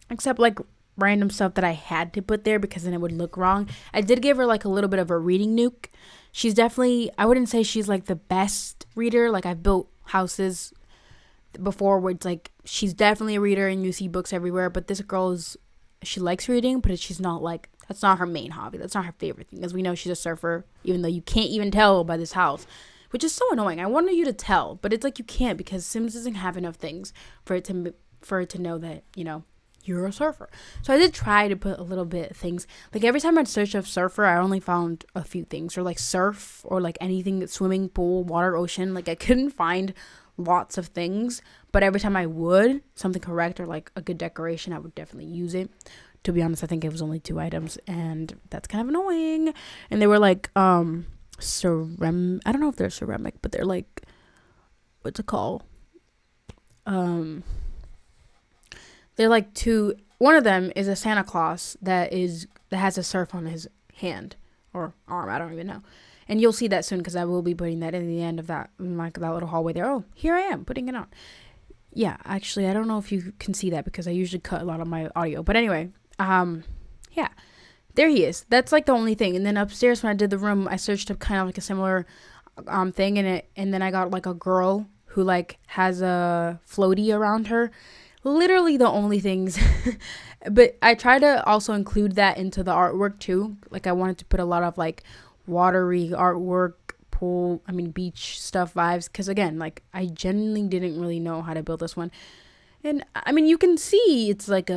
except like random stuff that I had to put there because then it would look wrong. I did give her like a little bit of a reading nuke. She's definitely, I wouldn't say she's like the best reader. Like I've built houses before where it's like she's definitely a reader and you see books everywhere, but this girl is, she likes reading, but she's not like, that's not her main hobby. That's not her favorite thing. As we know, she's a surfer, even though you can't even tell by this house, which is so annoying. I wanted you to tell, but it's like you can't, because Sims doesn't have enough things for it to know that, you know, you're a surfer. So I did try to put a little bit of things. Like every time I'd search up surfer, I only found a few things, or like surf, or like anything, swimming pool, water, ocean. Like I couldn't find lots of things, but every time I would, something correct or like a good decoration, I would definitely use it. To be honest, I think it was only 2 items, and that's kind of annoying. And they were like I don't know if they're ceramic, but they're like, what's it called? They're like one of them is a Santa Claus that has a surf on his hand or arm, I don't even know. And you'll see that soon, because I will be putting that in the end of that, like that little hallway there. Oh, here I am putting it on. Yeah, actually, I don't know if you can see that because I usually cut a lot of my audio. But anyway, yeah, there he is. That's like the only thing. And then upstairs, when I did the room, I searched up kind of like a similar thing in it, and then I got like a girl who like has a floaty around her. Literally the only things. But I try to also include that into the artwork too. Like I wanted to put a lot of like watery artwork, beach stuff vibes, because again, like I genuinely didn't really know how to build this one. And I mean, you can see it's like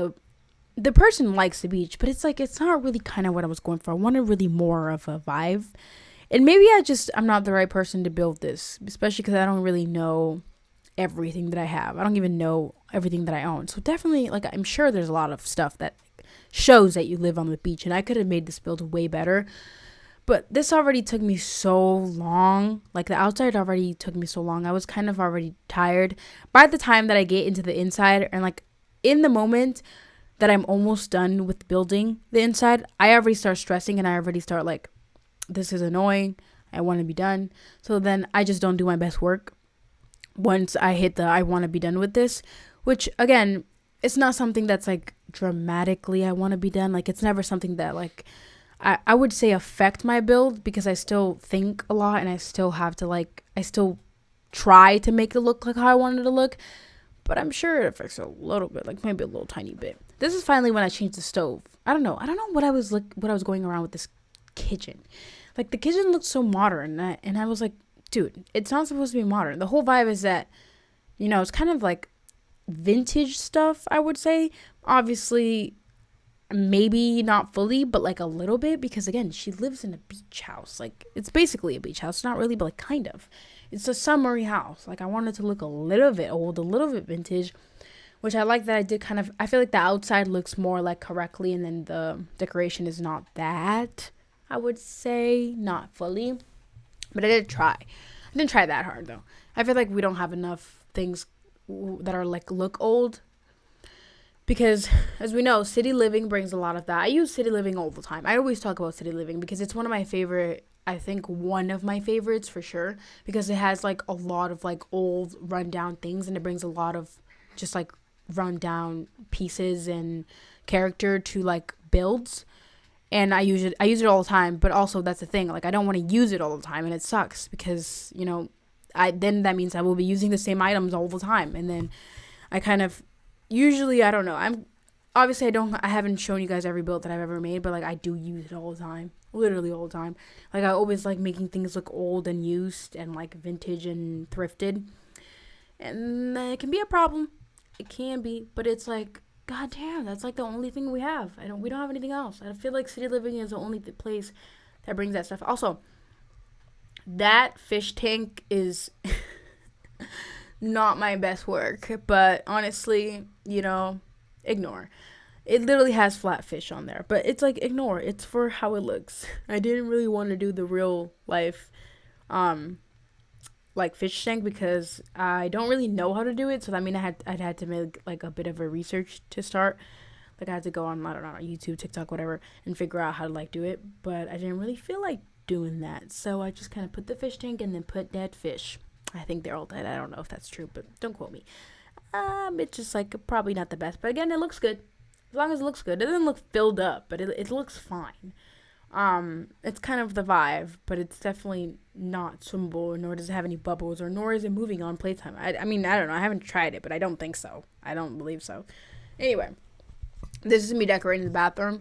the person likes the beach, but it's like it's not really kind of what I was going for. I wanted really more of a vibe, and maybe I'm not the right person to build this, especially because I don't really know everything that I have. I don't even know everything that I own. So definitely, like, I'm sure there's a lot of stuff that shows that you live on the beach, and I could have made this build way better. But this already took me so long. Like, the outside already took me so long. I was kind of already tired by the time that I get into the inside. And, like, in the moment that I'm almost done with building the inside, I already start stressing, and I already start, like, this is annoying. I want to be done. So then I just don't do my best work once I hit I want to be done with this. Which, again, it's not something that's, like, dramatically I want to be done. Like, it's never something that, like, I would say affect my build, because I still think a lot, and I still have to, like, I still try to make it look like how I wanted it to look, but I'm sure it affects a little bit, like maybe a little tiny bit. This is finally when I changed the stove. I don't know what I was going around with this kitchen. Like, the kitchen looked so modern, and I was like, dude, it's not supposed to be modern. The whole vibe is that, you know, it's kind of like vintage stuff, I would say. Obviously, maybe not fully, but like a little bit, because again, she lives in a beach house. Like, it's basically a beach house, not really, but like kind of. It's a summery house. Like, I wanted to look a little bit old, a little bit vintage, which I like that I did kind of. I feel like the outside looks more like correctly, and then the decoration is not that, I would say, not fully. But I did try. I didn't try that hard though. I feel like we don't have enough things that are like look old, because as we know, city living brings a lot of that. I use city living all the time. I always talk about city living because it's one of my favorite, I think one of my favorites for sure, because it has like a lot of like old rundown things, and it brings a lot of just like rundown pieces and character to like builds. And I use it all the time, but also that's the thing, like I don't want to use it all the time, and it sucks because, you know, then that means I will be using the same items all the time, and then I kind of usually, I don't know, I haven't shown you guys every build that I've ever made, but like I do use it all the time, literally all the time. Like I always like making things look old and used and like vintage and thrifted, and it can be a problem. It can be, but it's like, god damn, that's like the only thing we have. We don't have anything else. I feel like city living is the only place that brings that stuff. Also, that fish tank is not my best work, but honestly, you know, ignore. It literally has flat fish on there, but it's like, ignore. It's for how it looks. I didn't really want to do the real life like fish tank because I don't really know how to do it. So I mean, I'd had to make like a bit of a research to start. Like I had to go on, I don't know, YouTube, TikTok, whatever, and figure out how to like do it. But I didn't really feel like doing that, so I just kind of put the fish tank and then put dead fish. I think they're all dead. I don't know if that's true, but don't quote me. It's just like probably not the best, but again, it looks good. As long as it looks good, it doesn't look filled up, but it looks fine. It's kind of the vibe, but it's definitely not swimmable, nor does it have any bubbles, or nor is it moving on playtime. I mean, I don't know. I haven't tried it, but I don't think so. I don't believe so. Anyway, this is me decorating the bathroom.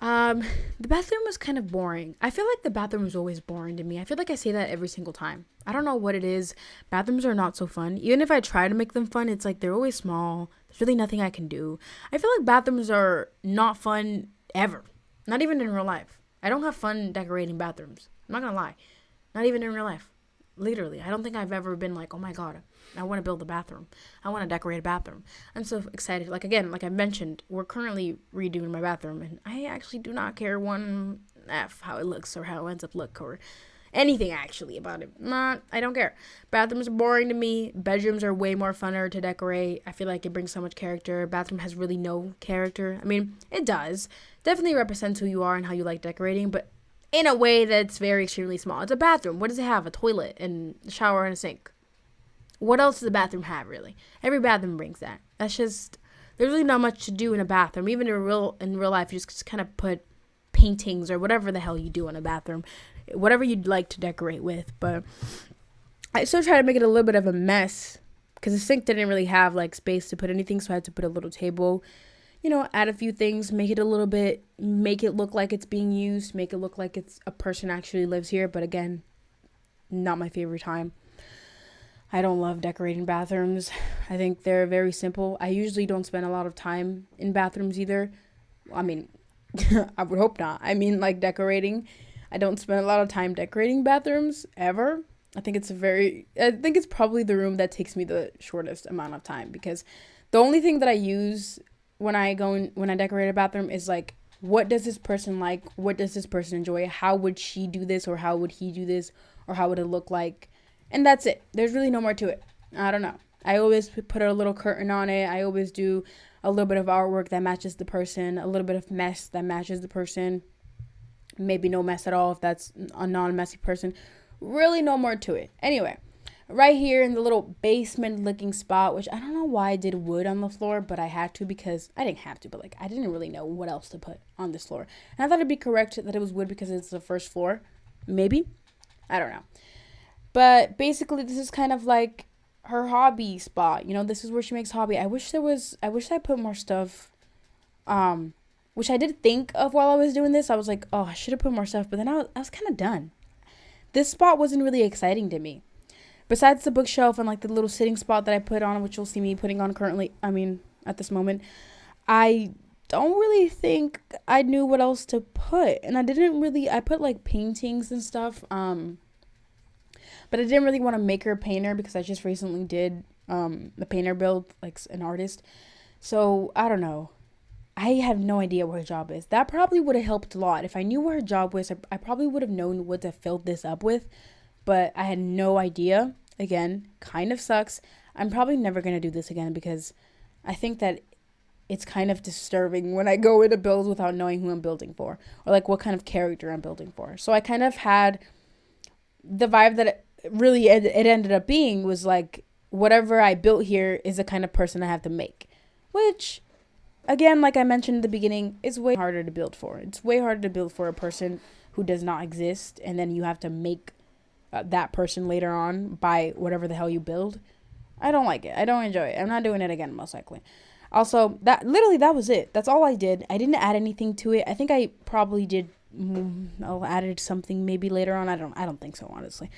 The bathroom was kind of boring. I feel like the bathroom is always boring to me. I feel like I say that every single time. I don't know what it is. Bathrooms are not so fun. Even if I try to make them fun, it's like they're always small. There's really nothing I can do. I feel like bathrooms are not fun ever. Not even in real life. I don't have fun decorating bathrooms. I'm not gonna lie. Not even in real life. Literally. I don't think I've ever been like, oh my god, I want to build a bathroom. I want to decorate a bathroom. I'm so excited. Like, again, like I mentioned, we're currently redoing my bathroom, and I actually do not care one F how it looks or how it ends up look or anything actually about it. I don't care. Bathrooms are boring to me. Bedrooms are way more funner to decorate. I feel like it brings so much character. Bathroom has really no character. I mean, it does. Definitely represents who you are and how you like decorating, but in a way that's very extremely small. It's a bathroom. What does it have? A toilet and a shower and a sink. What else does a bathroom have, really? Every bathroom brings that. That's just, there's really not much to do in a bathroom. Even in real life, you just kind of put paintings or whatever the hell you do in a bathroom, whatever you'd like to decorate with. But I still try to make it a little bit of a mess because the sink didn't really have like space to put anything, so I had to put a little table, you know, add a few things, make it a little bit, make it look like it's being used, make it look like it's a person actually lives here. But again, not my favorite time. I don't love decorating bathrooms. I think they're very simple. I usually don't spend a lot of time in bathrooms either. I mean, I would hope not. I mean, like decorating. I don't spend a lot of time decorating bathrooms ever. I think it's probably the room that takes me the shortest amount of time, because the only thing that I use when I decorate a bathroom is like, what does this person like? What does this person enjoy? How would she do this, or how would he do this, or how would it look like? And that's it. There's really no more to it. I don't know. I always put a little curtain on it. I always do a little bit of artwork that matches the person, a little bit of mess that matches the person. Maybe no mess at all if that's a non-messy person. Really no more to it. Anyway, right here in the little basement looking spot, which I don't know why I did wood on the floor, but I had to, because I didn't have to, but like I didn't really know what else to put on this floor. And I thought it'd be correct that it was wood because it's the first floor. Maybe. I don't know. But basically, this is kind of like her hobby spot. You know, this is where she makes hobby. I wish I put more stuff, which I did think of while I was doing this. I was like, oh, I should have put more stuff. But then I was kind of done. This spot wasn't really exciting to me. Besides the bookshelf and like the little sitting spot that I put on, which you'll see me putting on currently, I mean, at this moment, I don't really think I knew what else to put. And I put like paintings and stuff. But I didn't really want to make her a painter because I just recently did the painter build, like an artist. So I don't know. I have no idea what her job is. That probably would have helped a lot. If I knew what her job was, I probably would have known what to fill this up with. But I had no idea. Again, kind of sucks. I'm probably never going to do this again because I think that it's kind of disturbing when I go into builds without knowing who I'm building for or like what kind of character I'm building for. So I kind of had the vibe that it ended up being was like whatever I built here is the kind of person I have to make, which again, like I mentioned in the beginning, is way harder to build for. It's way harder to build for a person who does not exist, and then you have to make that person later on by whatever the hell you build. I don't like it. I don't enjoy it. I'm not doing it again, most likely. Also, that was it. That's all I did. I didn't add anything to it. I think I probably did. I added something maybe later on. I don't think so, honestly.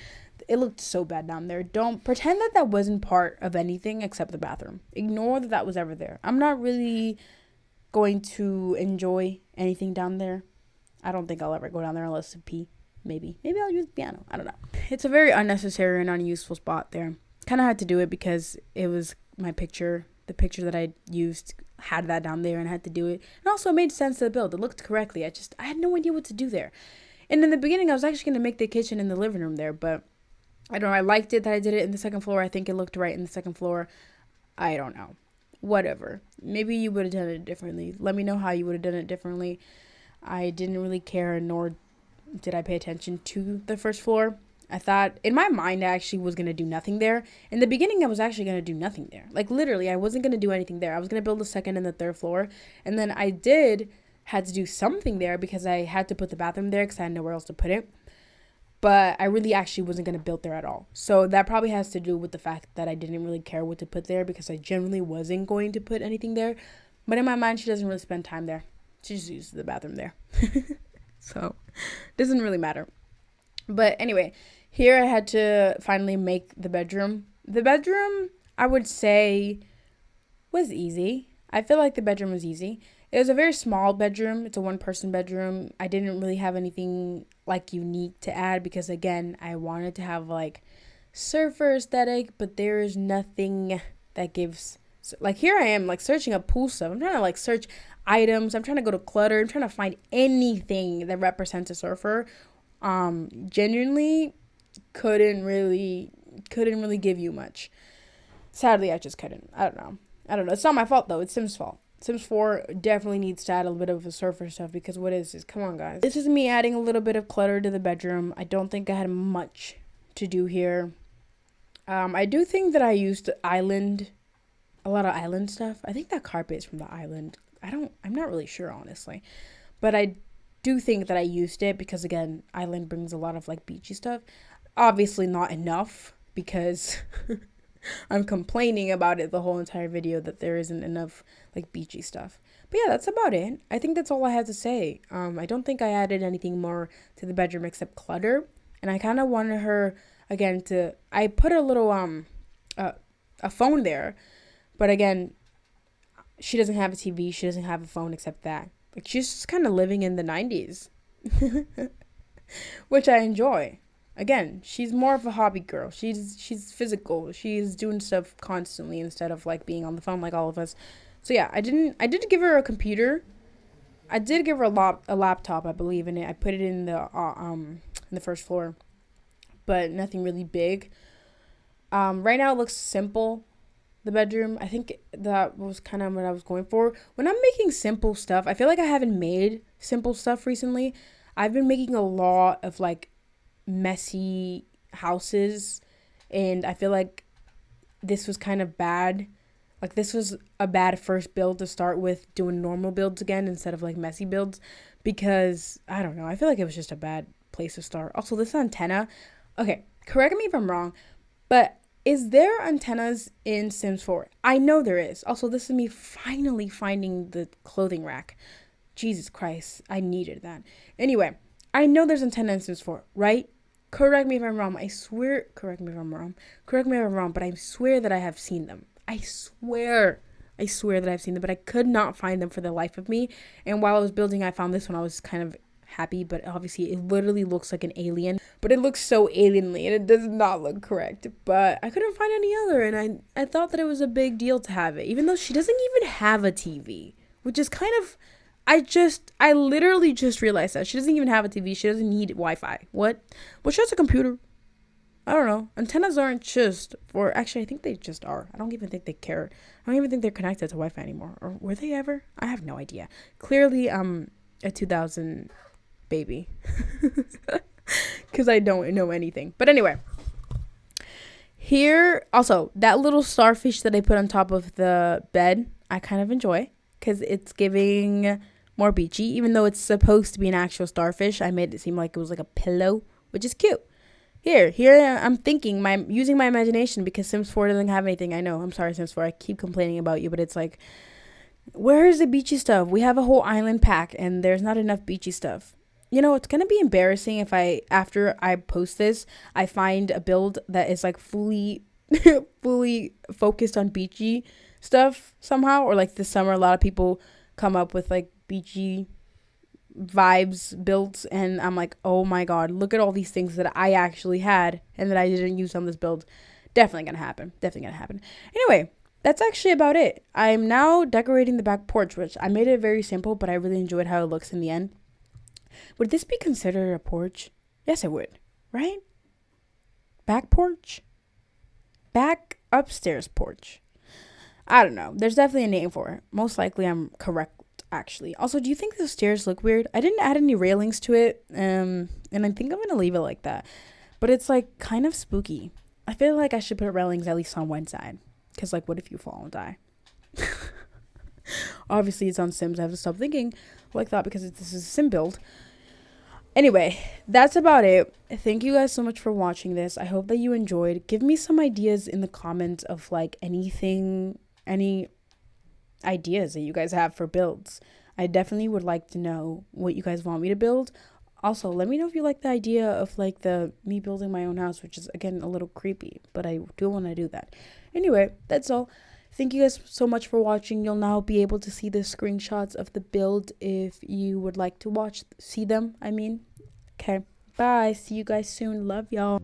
It looked so bad down there. Don't pretend that wasn't part of anything except the bathroom. Ignore that was ever there. I'm not really going to enjoy anything down there. I don't think I'll ever go down there unless to pee. Maybe I'll use the piano. I don't know. It's a very unnecessary and unuseful spot there. Kind of had to do it because it was my picture. The picture that I used had that down there and I had to do it. And also it made sense to the build. It looked correctly. I had no idea what to do there. And in the beginning, I was actually going to make the kitchen in the living room there, but I don't know. I liked it that I did it in the second floor. I think it looked right in the second floor. I don't know. Whatever. Maybe you would have done it differently. Let me know how you would have done it differently. I didn't really care, nor did I pay attention to the first floor. I thought, in my mind, I actually was going to do nothing there. In the beginning, I was actually going to do nothing there. Like, literally, I wasn't going to do anything there. I was going to build the second and the third floor. And then I had to do something there because I had to put the bathroom there because I had nowhere else to put it. But I really actually wasn't going to build there at all. So that probably has to do with the fact that I didn't really care what to put there because I generally wasn't going to put anything there. But in my mind, she doesn't really spend time there. She just uses the bathroom there. So it doesn't really matter. But anyway, here I had to finally make the bedroom. The bedroom, I would say, was easy. I feel like the bedroom was easy. It was a very small bedroom. It's a one-person bedroom. I didn't really have anything like unique to add because, again, I wanted to have like surfer aesthetic, but there is nothing that gives. Like, here I am like searching up pool stuff. I'm trying to like search items. I'm trying to go to clutter. I'm trying to find anything that represents a surfer. Genuinely couldn't really give you much. Sadly, I just couldn't. I don't know. It's not my fault though. It's Sims' fault. Sims 4 definitely needs to add a little bit of a surfer stuff because what is this? Come on, guys. This is me adding a little bit of clutter to the bedroom. I don't think I had much to do here. I do think that I used a lot of island stuff. I think that carpet is from the island. I'm not really sure, honestly. But I do think that I used it because, again, island brings a lot of like beachy stuff. Obviously not enough because I'm complaining about it the whole entire video that there isn't enough like beachy stuff. But yeah, that's about it. I think that's all I had to say. I don't think I added anything more to the bedroom except clutter. And I kind of wanted her, again, I put a little, a phone there. But again, she doesn't have a TV. She doesn't have a phone except that. Like, she's just kind of living in the 90s. Which I enjoy. Again, she's more of a hobby girl. She's physical. She's doing stuff constantly instead of like being on the phone like all of us. So yeah, I did give her a computer. I did give her a laptop, I believe, in it. I put it in the first floor, but nothing really big. Right now it looks simple. The bedroom, I think that was kind of what I was going for. When I'm making simple stuff, I feel like I haven't made simple stuff recently. I've been making a lot of like messy houses, and I feel like this was kind of bad. Like, this was a bad first build to start with, doing normal builds again instead of like messy builds, because I don't know, I feel like it was just a bad place to start. Also, this antenna, okay, correct me if I'm wrong, but is there antennas in Sims 4? I know there is. Also, this is me finally finding the clothing rack. Jesus Christ, I needed that. Anyway, I know there's antenna in Sims 4, right? Correct me if I'm wrong. I swear, correct me if I'm wrong, but I swear that I have seen them. I swear I swear that I've seen them, but I could not find them for the life of me. And while I was building, I found this one. I was kind of happy, but obviously it literally looks like an alien, but it looks so alienly and it does not look correct. But I couldn't find any other, and I thought that it was a big deal to have it, even though she doesn't even have a TV, which is kind of, I literally just realized that she doesn't even have a TV. She doesn't need Wi-Fi. What just a computer? I don't know. Antennas aren't just for, actually, I think they just are. I don't even think they care. I don't even think they're connected to Wi-Fi anymore. Or were they ever? I have no idea. Clearly, a 2000 baby. Because I don't know anything. But anyway. Here, also, that little starfish that I put on top of the bed, I kind of enjoy. Because it's giving more beachy. Even though it's supposed to be an actual starfish, I made it seem like it was like a pillow, which is cute. Here I'm thinking, using my imagination, because Sims 4 doesn't have anything. I know, I'm sorry, Sims 4, I keep complaining about you, but it's like, where is the beachy stuff? We have a whole island pack, and there's not enough beachy stuff. You know, it's gonna be embarrassing if after I post this, I find a build that is like fully focused on beachy stuff somehow, or like this summer, a lot of people come up with like beachy vibes built, and I'm like, oh my god, look at all these things that I actually had and that I didn't use on this build. Definitely gonna happen. Anyway, that's actually about it. I'm now decorating the back porch, which I made it very simple, but I really enjoyed how it looks in the end. Would this be considered a porch? Yes, it would, right? Back porch? Back upstairs porch. I don't know. There's definitely a name for it. Most likely I'm correct, actually. Also, do you think the stairs look weird? I didn't add any railings to it, and I think I'm gonna leave it like that. But it's like kind of spooky. I feel like I should put railings at least on one side, because like, what if you fall and die? Obviously, it's on Sims. I have to stop thinking like that because this is a Sim build. Anyway, that's about it. Thank you guys so much for watching this. I hope that you enjoyed. Give me some ideas in the comments of like any ideas that you guys have for builds. I definitely would like to know what you guys want me to build. Also, let me know if you like the idea of like me building my own house, which is again a little creepy, but I do want to do that. Anyway, that's all. Thank you guys so much for watching. You'll now be able to see the screenshots of the build if you would like to see them. Okay. Bye. See you guys soon. Love y'all.